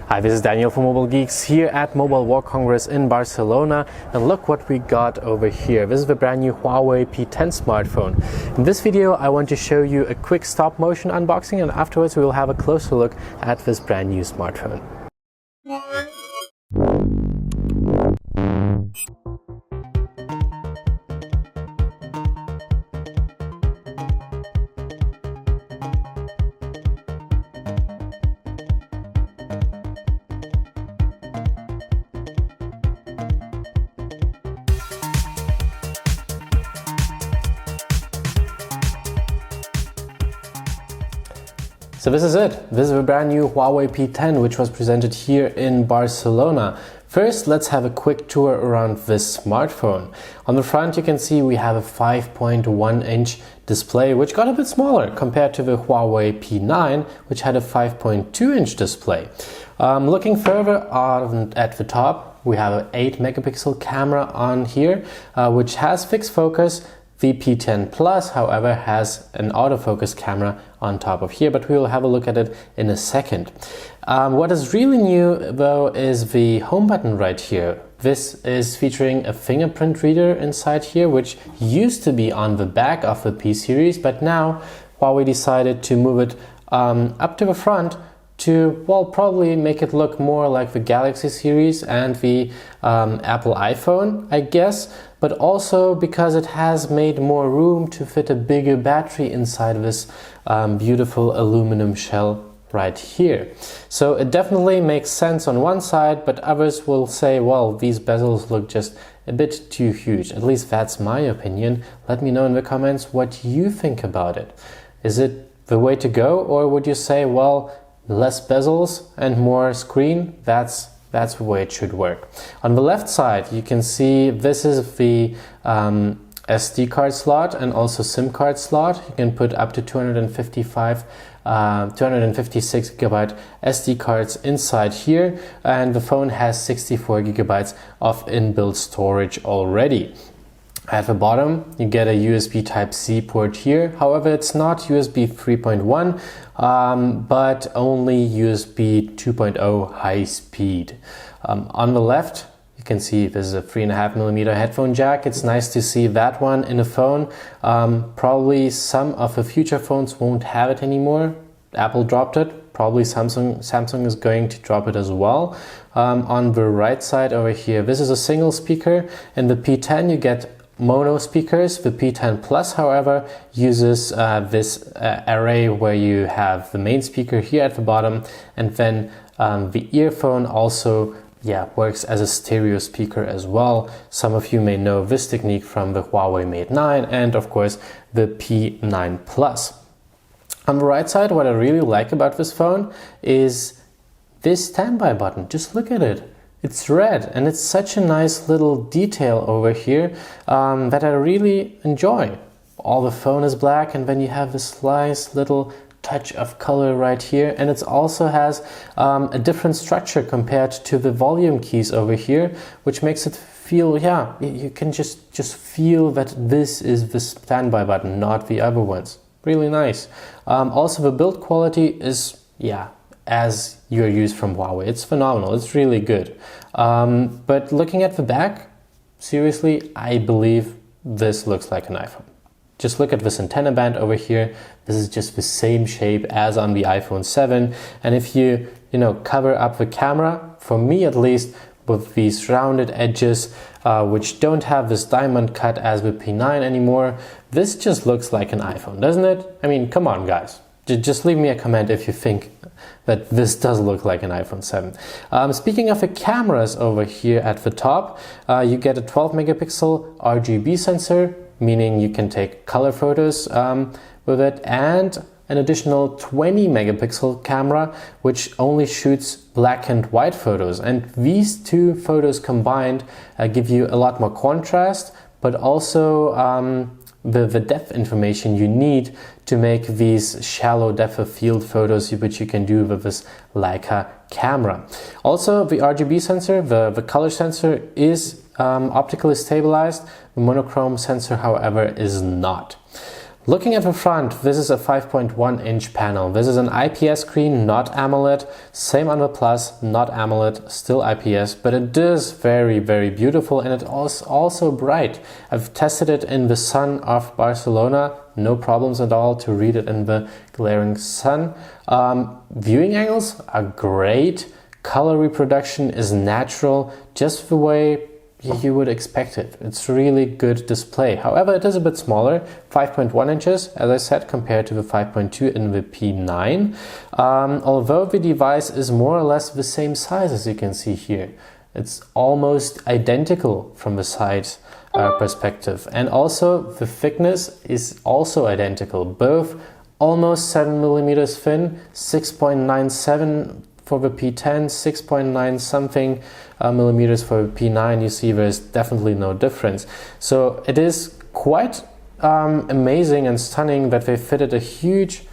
Hi, this is Daniel from Mobile Geeks here at Mobile World Congress in Barcelona, and look what we got over here. This is the brand new Huawei P10 smartphone. In this video I want to show you a quick stop motion unboxing, and afterwards we will have a closer look at this brand new smartphone. So this is it. This is the brand new Huawei P10, which was presented here in Barcelona. First, let's have a quick tour around this smartphone. On the front, you can see we have a 5.1-inch display, which got a bit smaller compared to the Huawei P9, which had a 5.2-inch display. Looking further on at the top, we have an 8-megapixel camera on here, which has fixed focus. The P10 Plus, however, has an autofocus camera on top of here, but we will have a look at it in a second. What is really new, though, is the home button right here. This is featuring a fingerprint reader inside here, which used to be on the back of the P series, but now Huawei decided to move it up to the front to, well, probably make it look more like the Galaxy series and the Apple iPhone, I guess, but also because it has made more room to fit a bigger battery inside this beautiful aluminum shell right here. So it definitely makes sense on one side, but others will say, well, these bezels look just a bit too huge. At least that's my opinion. Let me know in the comments what you think about it. Is it the way to go, or would you say, well, less bezels and more screen, that's the way it should work. On the left side, you can see this is the SD card slot and also SIM card slot. You can put up to 256 gigabyte SD cards inside here, and the phone has 64 gigabytes of inbuilt storage already. At the bottom, you get a USB Type-C port here. However, it's not USB 3.1, but only USB 2.0 high speed. On the left, you can see this is a 3.5mm headphone jack. It's nice to see that one in a phone. Probably some of the future phones won't have it anymore. Apple dropped it. Probably Samsung is going to drop it as well. On the right side over here, this is a single speaker. In the P10, you get mono speakers. The P10 Plus, however, uses this array where you have the main speaker here at the bottom, and then the earphone also works as a stereo speaker as well. Some of you may know this technique from the Huawei Mate 9 and of course the P9 Plus. On the right side, what I really like about this phone is this standby button. Just look at it. It's red, and it's such a nice little detail over here that I really enjoy. All the phone is black, and then you have this nice little touch of color right here, and it also has a different structure compared to the volume keys over here, which makes it feel, you can just feel that this is the standby button, not the other ones. Really nice. Also, the build quality is, as you're used from Huawei. It's phenomenal. It's really good. But looking at the back, seriously, I believe this looks like an iPhone. Just look at this antenna band over here. This is just the same shape as on the iPhone 7. And if you cover up the camera, for me at least, with these rounded edges, which don't have this diamond cut as the P9 anymore, this just looks like an iPhone, doesn't it? I mean, come on, guys. Just leave me a comment if you think that this does look like an iPhone 7. Speaking of the cameras over here at the top, you get a 12-megapixel RGB sensor, meaning you can take color photos with it, and an additional 20-megapixel camera, which only shoots black and white photos. And these two photos combined give you a lot more contrast, but also the depth information you need to make these shallow depth of field photos, which you can do with this Leica camera. Also, the RGB sensor, the color sensor, is optically stabilized. The monochrome sensor, however, is not. Looking at the front, this is a 5.1 inch panel. This is an IPS screen, not AMOLED. Same on the Plus, not AMOLED, still IPS, but it is very, very beautiful, and it is also bright. I've tested it in the sun of Barcelona, no problems at all to read it in the glaring sun. Viewing angles are great. Color reproduction is natural, just the way you would expect it. It's really good display. However, it is a bit smaller, 5.1 inches, as I said, compared to the 5.2 in the P9. Although the device is more or less the same size, as you can see here. It's almost identical from the side perspective. And also the thickness is also identical. Both almost 7 millimeters thin, 6.97 for the P10, 6.9 something millimeters for the P9. You see there's definitely no difference. So it is quite amazing and stunning that they fitted a huge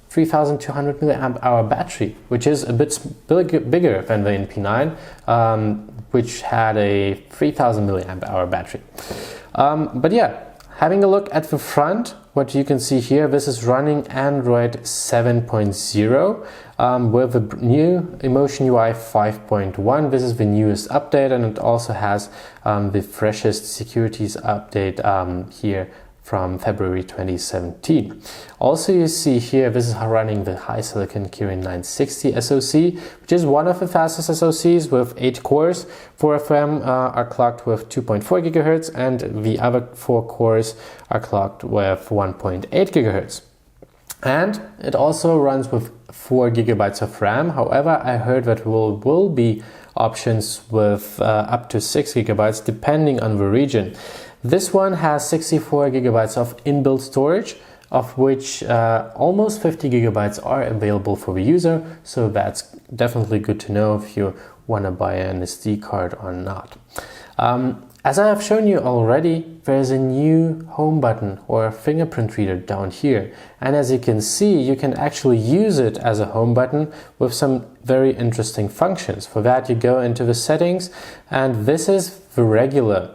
3200 milliamp hour battery, which is a bit bigger than the P9, which had a 3000 milliamp hour battery. But yeah, having a look at the front, what you can see here, this is running Android 7.0 with the new Emotion UI 5.1. This is the newest update, and it also has the freshest securities update here from February 2017. Also, you see here, this is running the HiSilicon Kirin 960 SoC, which is one of the fastest SoCs with 8 cores. 4 of them are clocked with 2.4 GHz, and the other 4 cores are clocked with 1.8 GHz. And it also runs with 4 GB of RAM. However, I heard that will be options with up to 6 GB depending on the region. This one has 64 GB of inbuilt storage, of which almost 50 GB are available for the user, so that's definitely good to know if you want to buy an SD card or not. As I have shown you already, there's a new home button or a fingerprint reader down here, and as you can see, you can actually use it as a home button with some very interesting functions. For that, you go into the settings, and this is the regular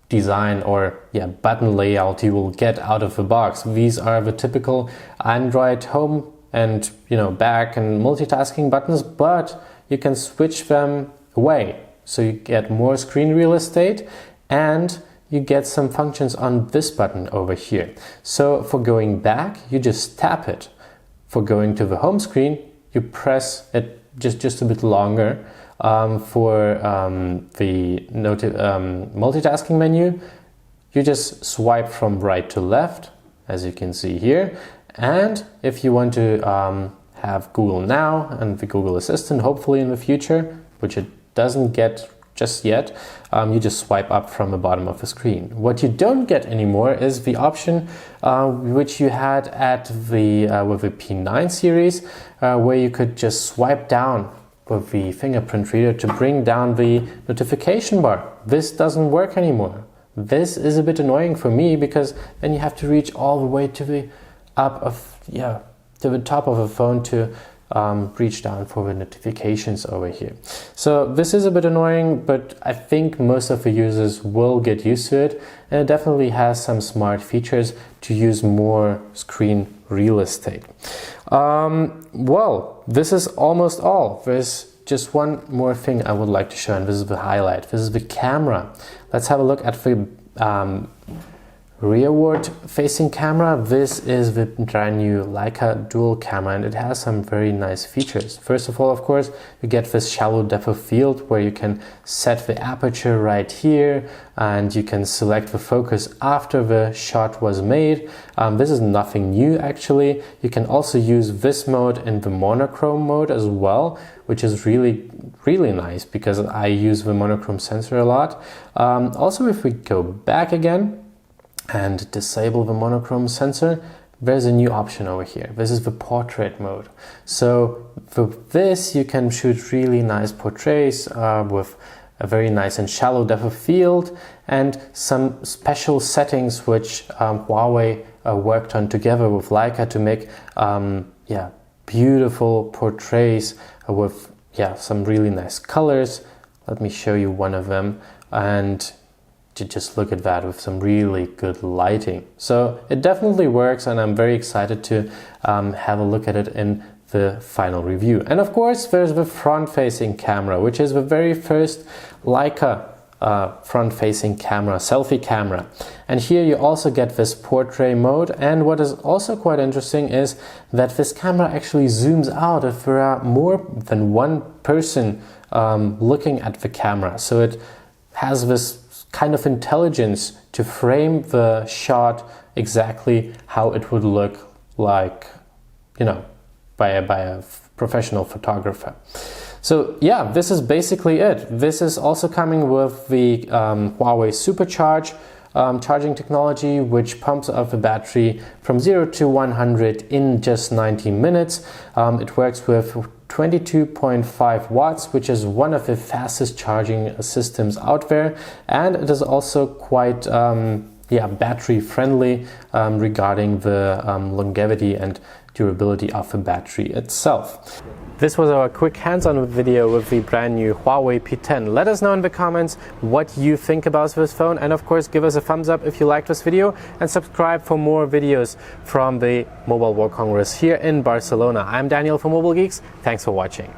design or button layout you will get out of the box. These are the typical Android home and back and multitasking buttons, but you can switch them away, so you get more screen real estate and you get some functions on this button over here. So for going back, you just tap it. For going to the home screen, you press it just a bit longer. For the multitasking menu, you just swipe from right to left, as you can see here. And if you want to have Google Now and the Google Assistant, hopefully in the future, which it doesn't get just yet, you just swipe up from the bottom of the screen. What you don't get anymore is the option which you had at the with the P9 series, where you could just swipe down with the fingerprint reader to bring down the notification bar. This doesn't work anymore. This is a bit annoying for me, because then you have to reach all the way to the to the top of the phone to reach down for the notifications over here. So this is a bit annoying, but I think most of the users will get used to it, and it definitely has some smart features to use more screen real estate. Well, this is almost all. There's just one more thing I would like to show, and this is the highlight. This is the camera. Let's have a look at the rearward facing camera. This is the brand new Leica dual camera, and it has some very nice features. First of all, of course, you get this shallow depth of field where you can set the aperture right here, and you can select the focus after the shot was made. This is nothing new actually. You can also use this mode in the monochrome mode as well, which is really nice because I use the monochrome sensor a lot. Also, if we go back again and disable the monochrome sensor, there's a new option over here. This is the portrait mode. So for this, you can shoot really nice portraits with a very nice and shallow depth of field, and some special settings which Huawei worked on together with Leica to make beautiful portraits with some really nice colors. Let me show you one of them. And to just look at that with some really good lighting. So it definitely works, and I'm very excited to have a look at it in the final review. And of course there's the front-facing camera, which is the very first Leica front-facing camera, selfie camera. And here you also get this portrait mode, and what is also quite interesting is that this camera actually zooms out if there are more than one person looking at the camera. So it has this kind of intelligence to frame the shot exactly how it would look like, you know, by a professional photographer. So yeah, this is basically it. This is also coming with the Huawei Supercharge charging technology, which pumps up the battery from 0 to 100 in just 90 minutes. It works with 22.5 watts, which is one of the fastest charging systems out there, and it is also quite battery friendly regarding the longevity and durability of the battery itself. This was our quick hands-on video with the brand new Huawei P10. Let us know in the comments what you think about this phone, and of course give us a thumbs up if you liked this video, and subscribe for more videos from the Mobile World Congress here in Barcelona. I'm Daniel from Mobile Geeks. Thanks for watching.